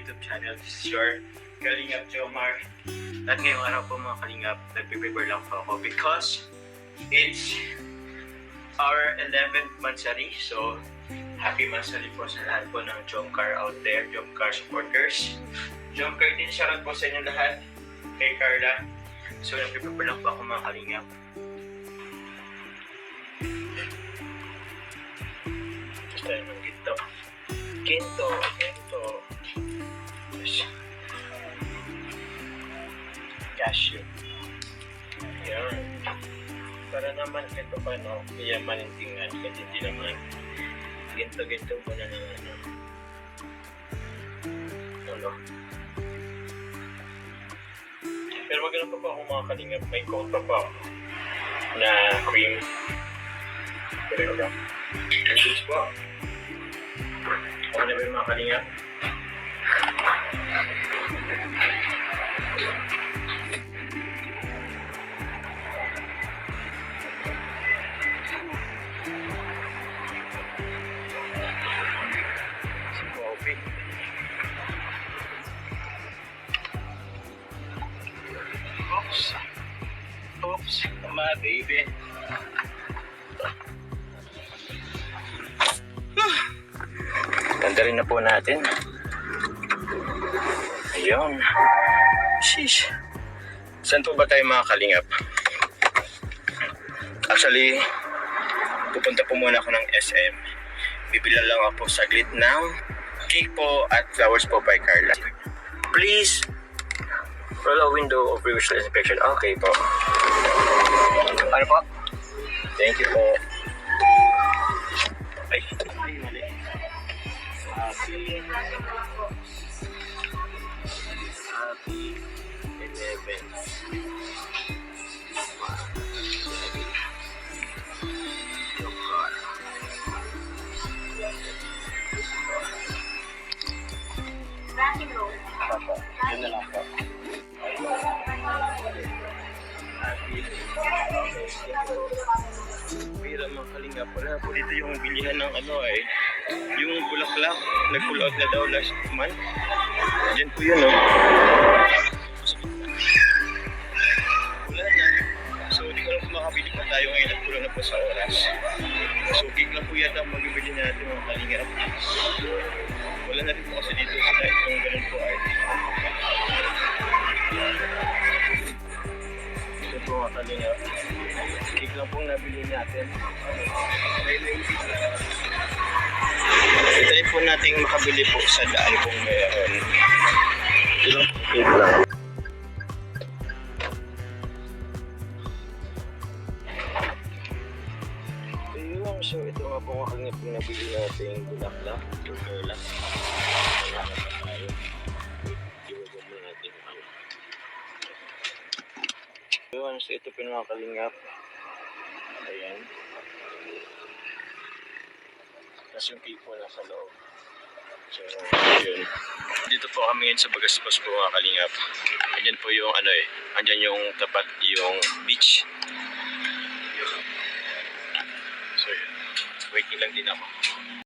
YouTube channel. This is your Kalingap Jomar. At ngayong araw po mga Kalingap, nagpe-prepare lang po ako because it's our 11th Mansari. So, happy Mansari po sa lahat po ng Jomcar out there, Jomcar supporters. Jomcar din shoutout po sa inyo lahat, kay Carla. So, nagpe-prepare lang po ako mga Kalingap. Gusto ng ginto. Ginto. Cashew. Yan. Para naman ito pa, no? Iyamanin tingnan kasi hindi naman ginto mo na ng ano. Pero maganda pa ako mga Kalingap. May coat pa ako na cream. Pero lang. And this po. Ako na ba yung mga Kalingap? Oops, my baby. Ganda rin na po natin. Ayun. Sheesh. Saan po ba tayo mga Kalingap? Actually, pupunta po muna ako ng SM. Bibila lang ako saglit ng cake po at flowers po by Carla. Please, roll a window of wish list picture. Okay po. Ano po? Thank you po. Ay, mali. Happy 11. Papa, yun na lang po. Pira mga Kalingap, wala po dito yung bilihan ng ano eh. Yung bulaklak, nag-pull out na daw last month. Diyan po yun, no? Wala na. So, di ko lang po makabili pa tayo ngayon at kulang na po sa oras. So, cake lang po yata ang magbibili natin mga Kalingap. Wala na rin po kasi dito sa kahit kung ganun po ay. Ito po mga Kalingap. Cake lang pong nabili natin. Ito rin po natin makabili po sa daan kung mayroon. Ito lang po cake lang. So ito nga po mga Kalingap yung nabili natin bulaklak. Bulaklak. Yun, so ito po mga Kalingap. Ayan. Tapos yung cake po nasa loob. So yun. Dito po kami ngayon sa Bagaspos po mga Kalingap. Andyan po yung ano eh. Andyan yung tapat yung beach. So yun. Waiting lang din ako.